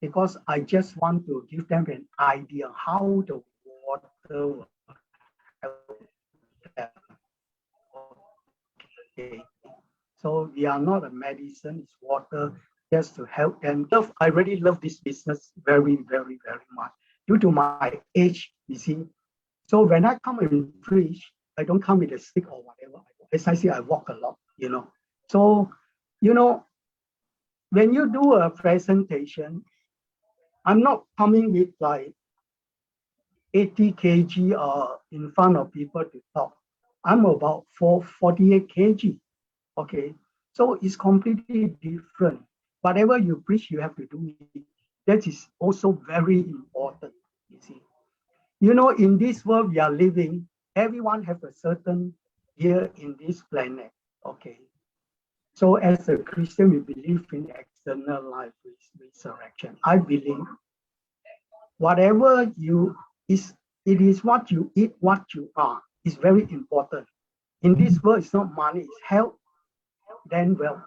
Speaker 4: because I just want to give them an idea how the water will help them. Okay. So we are not a medicine, it's water just to help them. I really love this business very, very, very much due to my age, you see. So when I come and preach, I don't come with a stick or whatever. As I say, I walk a lot. So, when you do a presentation, I'm not coming with like 80 kg in front of people to talk. I'm about 48 kg. Okay, so it's completely different. Whatever you preach, you have to do it. That is also very important, you see. In this world we are living, everyone has a certain year in this planet, okay? So as a Christian, we believe in eternal life with resurrection. I believe whatever it is what you eat, what you are, is very important. In this world, it's not money, it's health, then wealth.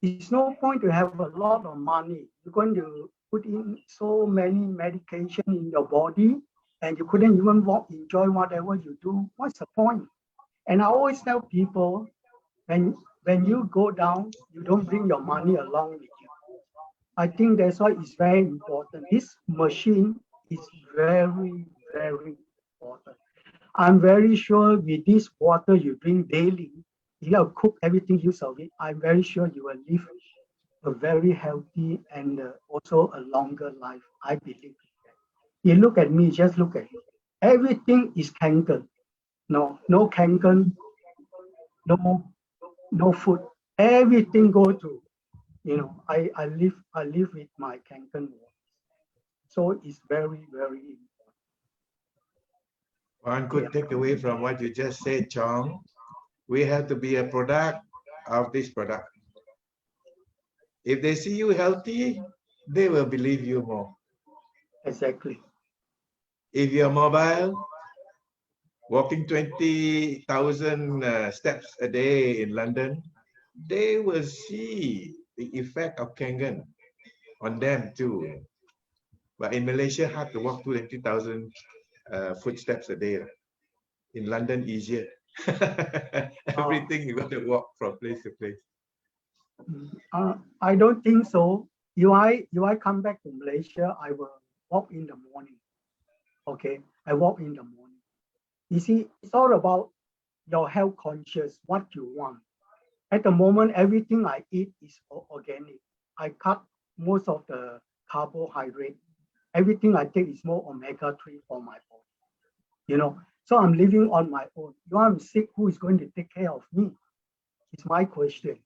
Speaker 4: It's no point to have a lot of money. You're going to put in so many medication in your body and you couldn't even enjoy whatever you do. What's the point? And I always tell people, when you go down, you don't bring your money along with you. I think that's why it's very important. This machine is very, very important. I'm very sure with this water you drink daily, you have cook everything use of it, I'm very sure you will live a very healthy and also a longer life. I believe that. You look at me, just look at it. Everything is Kangen. No Kangen, no food. Everything go to, I live with my Kangen water. So it's very, very important.
Speaker 2: One good takeaway from what you just said, Chong, we have to be a product of this product. If they see you healthy, they will believe you more.
Speaker 4: Exactly.
Speaker 2: If you're mobile, walking 20,000 steps a day in London, they will see the effect of Kangen on them too. But in Malaysia, hard to walk 20,000 footsteps a day. In London, easier. Everything you got to walk from place to place.
Speaker 4: I don't think so. If I come back to Malaysia, I will walk in the morning. Okay, I walk in the morning. You see, it's all about your health conscious, what you want. At the moment, everything I eat is organic. I cut most of the carbohydrate. Everything I take is more omega-3 for my body. So I'm living on my own. If I'm sick, who is going to take care of me? It's my question.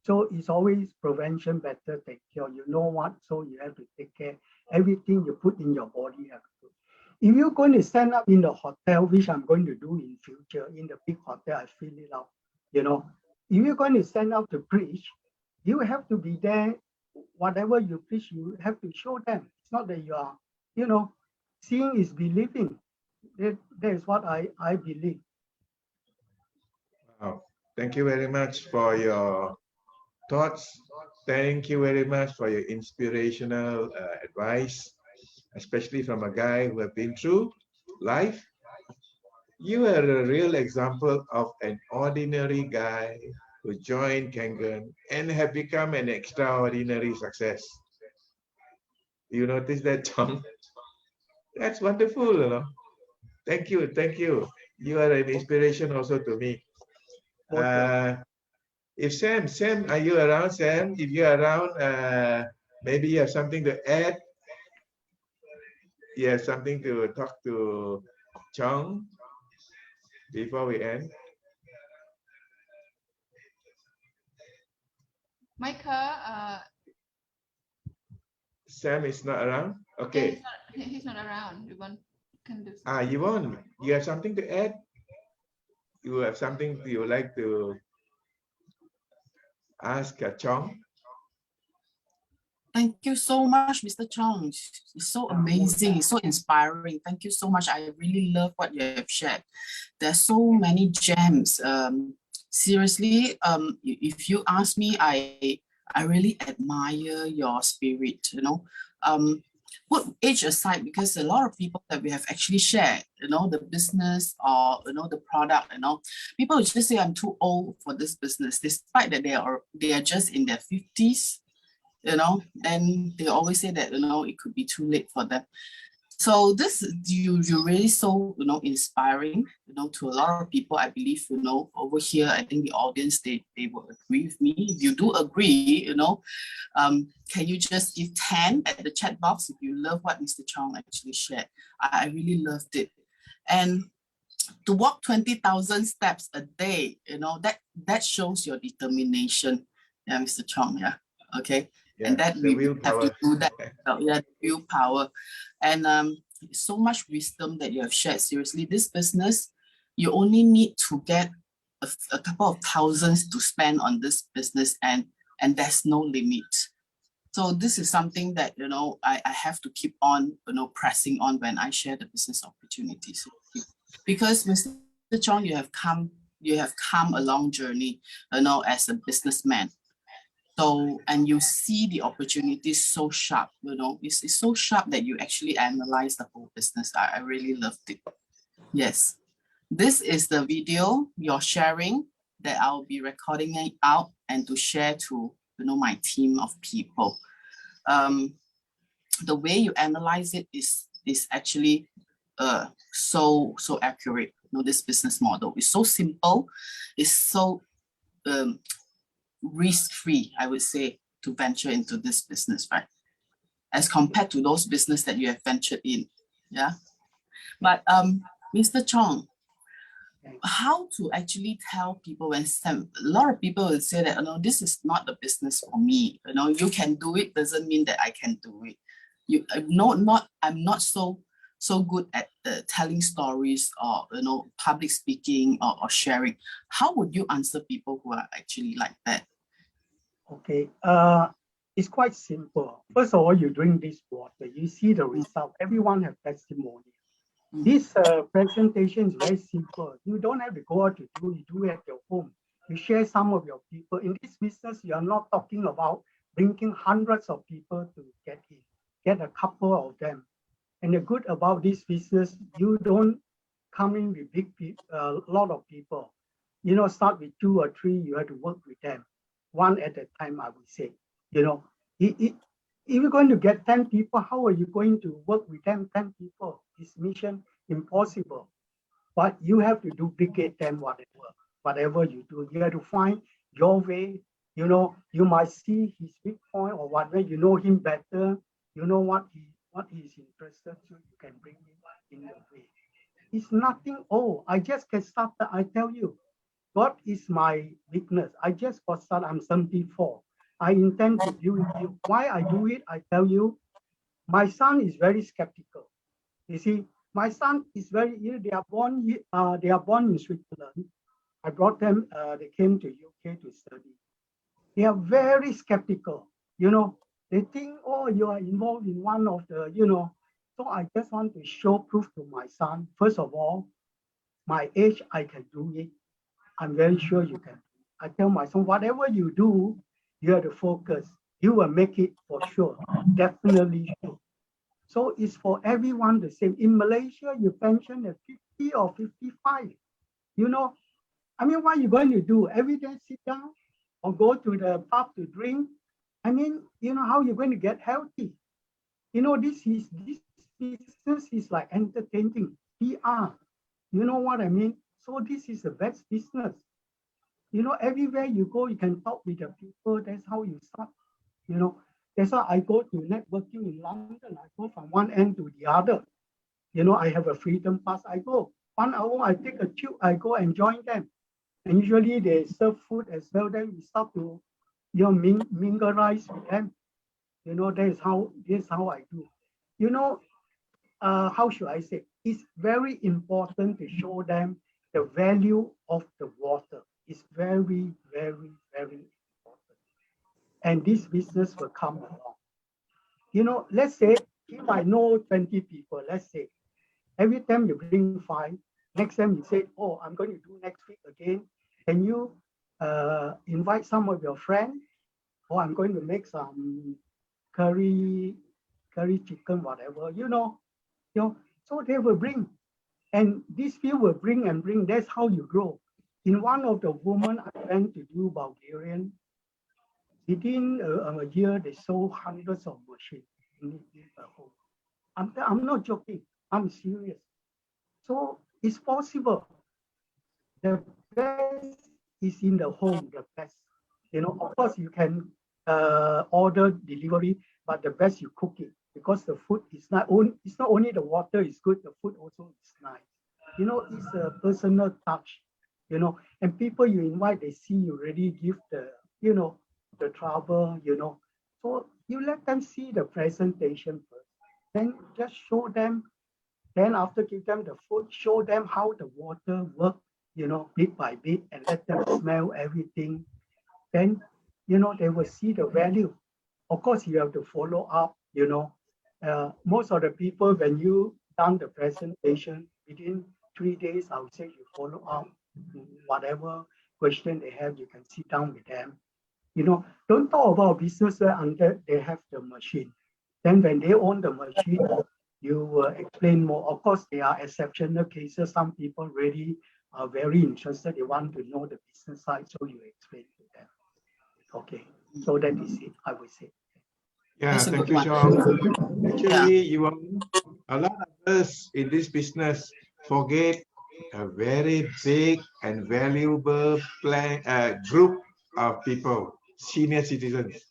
Speaker 4: So it's always prevention better take care. You know what? So you have to take care. Everything you put in your body, you have to do. If you're going to stand up in the hotel, which I'm going to do in future, in the big hotel, I fill it out. If you're going to stand up to preach, you have to be there. Whatever you preach, you have to show them. It's not that you are, seeing is believing. That is what I believe.
Speaker 2: Wow. Thank you very much for your thoughts. Thank you very much for your inspirational advice, especially from a guy who have been through life. You are a real example of an ordinary guy who joined Kangen and have become an extraordinary success. You notice that, Tom? That's wonderful, Thank you. You are an inspiration also to me. If Sam, are you around, Sam? If you're around, maybe you have something to add. You have something to talk to Chong, before we end.
Speaker 5: Michael,
Speaker 2: Sam is not around. Okay.
Speaker 5: he's not around. You can do.
Speaker 2: Yvonne, you have something to add? You have something you would like to ask Chong?
Speaker 1: Thank you so much, Mr. Chong. It's so amazing. It's so inspiring. Thank you so much. I really love what you have shared. There's so many gems. Seriously, if you ask me, I really admire your spirit, you know. Put age aside, because a lot of people that we have actually shared, you know, the business or, you know, the product, you know, people will just say, I'm too old for this business, despite that they are just in their 50s, you know, then they always say that, you know, it could be too late for them. So this, you're really so, you know, inspiring, you know, to a lot of people. I believe, you know, over here, I think the audience, they will agree with me. If you do agree, you know, can you just give 10 at the chat box if you love what Mr. Chong actually shared? I really loved it. And to walk 20,000 steps a day, you know, that shows your determination. Yeah, Mr. Chong, yeah, okay.
Speaker 2: Yeah,
Speaker 1: and that we have
Speaker 2: willpower.
Speaker 1: to do that. Yeah, willpower. And so much wisdom that you have shared. Seriously, this business, you only need to get a couple of thousands to spend on this business, and there's no limit. So this is something that, you know, I have to keep on, you know, pressing on when I share the business opportunities. Because Mr. Chong, you have come a long journey, you know, as a businessman. So, and you see the opportunities so sharp, you know, it's so sharp that you actually analyze the whole business. I really loved it. Yes. This is the video you're sharing that I'll be recording it out and to share to, you know, my team of people. The way you analyze it is actually so accurate. You know, this business model is so simple. It's so risk-free, I would say, to venture into this business, right? As compared to those business that you have ventured in, yeah. But Mr. Chong, how to actually tell people when a lot of people will say that, you know, this is not the business for me. You know, you can do it doesn't mean that I can do it. I'm not so good at telling stories or, you know, public speaking or sharing. How would you answer people who are actually like that?
Speaker 4: Okay, it's quite simple. First of all, you drink this water, you see the result. Everyone have testimony. This presentation is very simple. You don't have to go out to do, you do it at your home. You share some of your people. In this business, you are not talking about bringing hundreds of people to get in. Get a couple of them. And the good about this business, you don't come in with a lot of people. You know, start with 2 or 3, you have to work with them. One at a time, I would say. You know, if you're going to get 10 people, how are you going to work with them, 10 people? It's mission impossible. But you have to duplicate them, whatever you do. You have to find your way. You know, you might see his weak point or whatever. You know him better. You know what he is interested in. You can bring him in your way. It's nothing. Oh, I just get started. I tell you, God is my weakness. I just got started. I'm 74. I intend to deal with you. Why I do it, I tell you, my son is very skeptical. You see, my son is very, they are born in Switzerland. I brought them, they came to UK to study. They are very skeptical, you know. They think, oh, you are involved in one of the, you know. So I just want to show proof to my son. First of all, my age, I can do it. I'm very sure you can. I tell my son, whatever you do, you have to focus. You will make it for sure, definitely sure. So it's for everyone the same. In Malaysia, you pension at 50 or 55. You know, I mean, what are you going to do? Every day sit down or go to the pub to drink? I mean, you know, how are you going to get healthy? You know, this business is like entertaining, PR. You know what I mean? So this is the best business. You know, everywhere you go, you can talk with the people. That's how you start. You know, that's why I go to networking in London. I go from one end to the other. You know, I have a freedom pass. I go 1 hour, I take a tube, I go and join them. And usually they serve food as well. Then we start to, you know, mingle rice with them. You know, this is how I do. You know, how should I say? It's very important to show them the value of the water. It's very, very, very important. And this business will come along. You know, let's say if I know 20 people, let's say, every time you bring 5, next time you say, oh, I'm going to do next week again. Can you invite some of your friends? Or I'm going to make some curry chicken, whatever, you know, so they will bring. And these people will bring and bring. That's how you grow. In one of the women I went to do Bulgarian, within a year, they sold hundreds of machines in the home. I'm not joking. I'm serious. So it's possible. The best is in the home, the best. You know, of course, you can order delivery, but the best you cook it because the food is not only the water is good, the food also is nice. You know, it's a personal touch, you know, and people you invite, they see you already give the, you know, the trouble, you know. So you let them see the presentation first, then just show them. Then after give them the food, show them how the water works, you know, bit by bit, and let them smell everything. Then, you know, they will see the value. Of course, you have to follow up, you know. Most of the people, when you done the presentation, within 3 days, I would say you follow up. Whatever question they have, you can sit down with them. You know, don't talk about business until they have the machine. Then when they own the machine, you explain more. Of course, there are exceptional cases. Some people really are very interested. They want to know the business side, so you explain to them. Okay, so that is it, I would say.
Speaker 2: Yeah,
Speaker 1: That's a
Speaker 2: thank
Speaker 1: good
Speaker 2: you,
Speaker 1: one.
Speaker 2: Chong. Actually, you are, a lot of us in this business forget a very big and valuable group of people, senior citizens.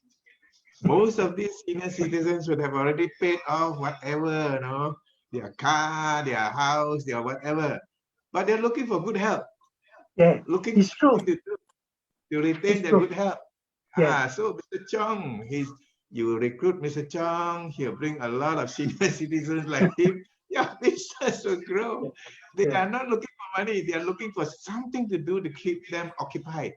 Speaker 2: Most of these senior citizens would have already paid off whatever, you know, their car, their house, their whatever. But they're looking for good health.
Speaker 4: Yeah,
Speaker 2: Looking
Speaker 4: it's
Speaker 2: for
Speaker 4: true.
Speaker 2: something to do to retain
Speaker 4: It's
Speaker 2: their
Speaker 4: true.
Speaker 2: good health.
Speaker 4: Yeah.
Speaker 2: So Mr. Chong, you recruit Mr. Chong, he'll bring a lot of senior citizens like him. Your business will grow. They
Speaker 4: Yeah.
Speaker 2: are not looking for money, they are looking for something to do to keep them occupied.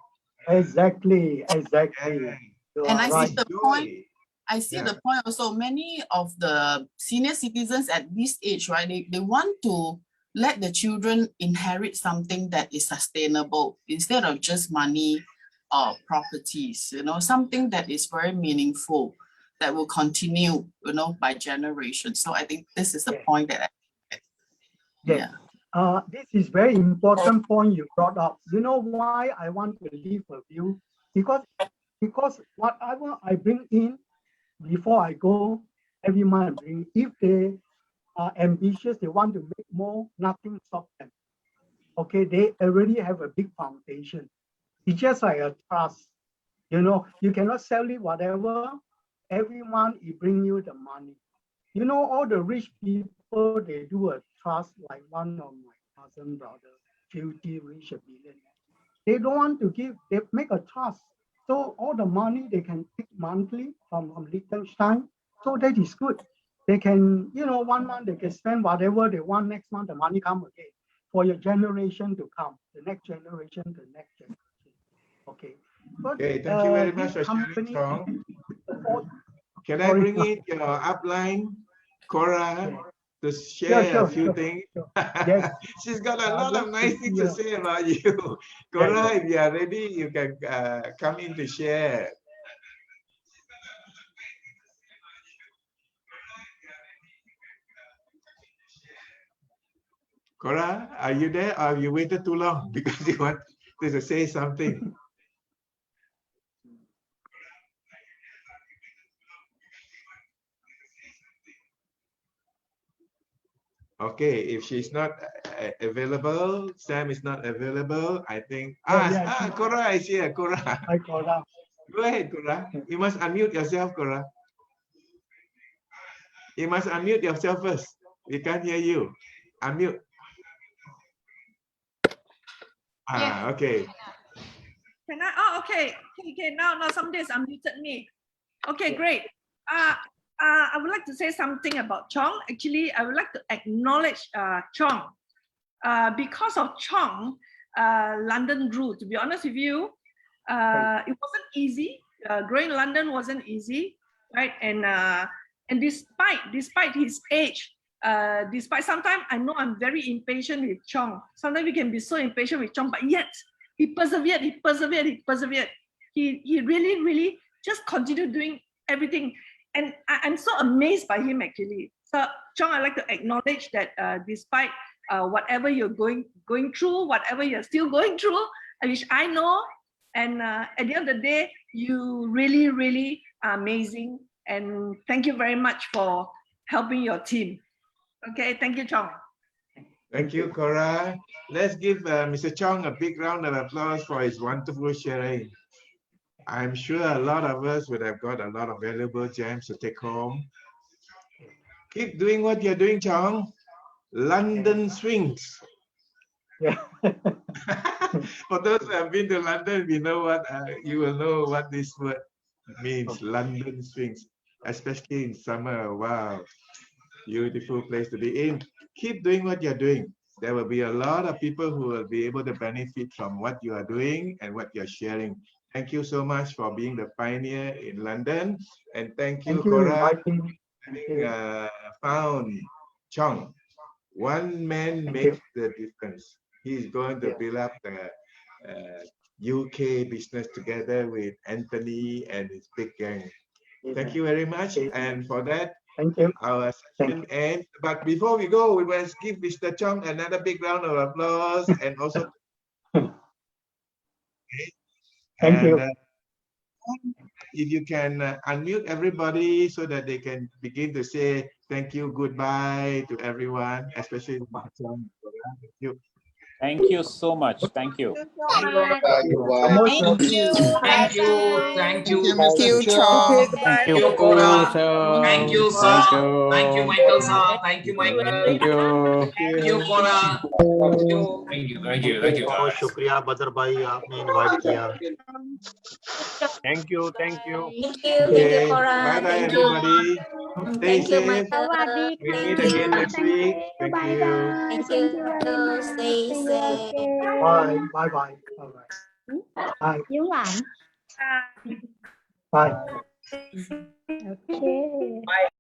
Speaker 4: Exactly.
Speaker 2: Yeah.
Speaker 4: You
Speaker 1: And
Speaker 4: are
Speaker 1: I
Speaker 4: right.
Speaker 1: see the point.
Speaker 2: Joy.
Speaker 1: I see
Speaker 2: Yeah.
Speaker 1: the point also. Many of the senior citizens at this age, right? They want to let the children inherit something that is sustainable instead of just money or properties, you know, something that is very meaningful that will continue, you know, by generations. So I think this is the
Speaker 4: Yeah.
Speaker 1: point that
Speaker 4: Yeah. This is very important point you brought up. You know why I want to leave a view? Because whatever I bring in before I go, every month bring. If they are ambitious, they want to make more, nothing stop them. Okay, they already have a big foundation. It's just like a trust. You know, you cannot sell it whatever. Every month it bring you the money. You know, all the rich people, they do a trust, like one of my cousin brother, filthy rich, a billionaire. They don't want to give, they make a trust. So all the money they can take monthly from Liechtenstein. So that is good. They can, you know, 1 month they can spend whatever they want, next month the money come again for your generation to come, the next generation, the next generation. Okay. But
Speaker 2: Okay, thank you very much
Speaker 4: this
Speaker 2: for sharing,
Speaker 4: company,
Speaker 2: Chong.
Speaker 4: support,
Speaker 2: Can I
Speaker 4: sorry.
Speaker 2: bring in your upline, Cora,
Speaker 4: Yeah.
Speaker 2: to share a few
Speaker 4: Sure.
Speaker 2: things?
Speaker 4: Yes.
Speaker 2: She's got a
Speaker 4: I'd
Speaker 2: lot
Speaker 4: love
Speaker 2: of
Speaker 4: to
Speaker 2: nice things to
Speaker 4: hear.
Speaker 2: say about you. Cora, if you are ready, you can come in to share. Cora, are you there or have you waited too long because you want to say something? Okay, if she's not available, Sam is not available, I think. Cora is here, Cora.
Speaker 4: Hi, Cora.
Speaker 2: Go ahead, Cora. You must unmute yourself, Cora. You must unmute yourself first. We can't hear you. Unmute. Okay.
Speaker 6: Can I? Oh, okay. Okay. Now somebody has unmuted me. Okay, great. I would like to say something about Chong. Actually, I would like to acknowledge Chong. Because of Chong, London grew. To be honest with you, it wasn't easy. Growing in London wasn't easy, right? And despite his age, despite sometimes I know I'm very impatient with Chong. Sometimes we can be so impatient with Chong, but yet he persevered. He really just continued doing everything. And I'm so amazed by him actually. So Chong, I'd like to acknowledge that despite whatever you're going through, whatever you're still going through, which I know, and at the end of the day, you really are amazing. And thank you very much for helping your team. Okay, thank you, Chong.
Speaker 2: Thank you, Cora. Let's give Mr. Chong a big round of applause for his wonderful sharing. I'm sure a lot of us would have got a lot of valuable gems to take home. Keep doing what you're doing, Chong. London swings.
Speaker 4: Yeah.
Speaker 2: For those who have been to London, we know what you will know what this word means. London swings, especially in summer. Wow, beautiful place to be in. Keep doing what you're doing. There will be a lot of people who will be able to benefit from what you are doing and what you're sharing. Thank you so much for being the pioneer in London, and thank you, Cora, having found Chong. One man makes the difference. He's going to build up the UK business together with Anthony and his big gang. Thank you very much. And for that,
Speaker 4: Thank you.
Speaker 2: our session ends. But before we go, we must give Mr. Chong another big round of applause and also.
Speaker 4: Thank you.
Speaker 2: If you can unmute everybody so that they can begin to say thank you, goodbye to everyone, especially Chong. Thank you.
Speaker 7: Thank you so much. Thank you.
Speaker 8: Thank you.
Speaker 9: Thank you,
Speaker 8: Mr.
Speaker 9: Chong.
Speaker 8: Thank
Speaker 9: Thank you, Cora. Thank you, sir. Thank you, Michael, sir. Thank you, Michael.
Speaker 8: Thank you.
Speaker 9: Thank you, Cora. Thank you.
Speaker 10: बहुत शुक्रिया बदर भाई आपने invite किया
Speaker 8: Thank you. Thank you.
Speaker 2: Okay. Bye bye, everybody. Stay safe.
Speaker 11: สวัสดี
Speaker 2: We
Speaker 11: ค่ะ
Speaker 2: meet again next week. Thank
Speaker 11: Bye
Speaker 2: you.
Speaker 11: bye. Thank you very much.
Speaker 12: Stay
Speaker 11: See you
Speaker 12: safe.
Speaker 11: again.
Speaker 4: Bye. Bye. Bye. Bye.
Speaker 11: ยิ้มหวาน
Speaker 4: Bye.
Speaker 11: โอเค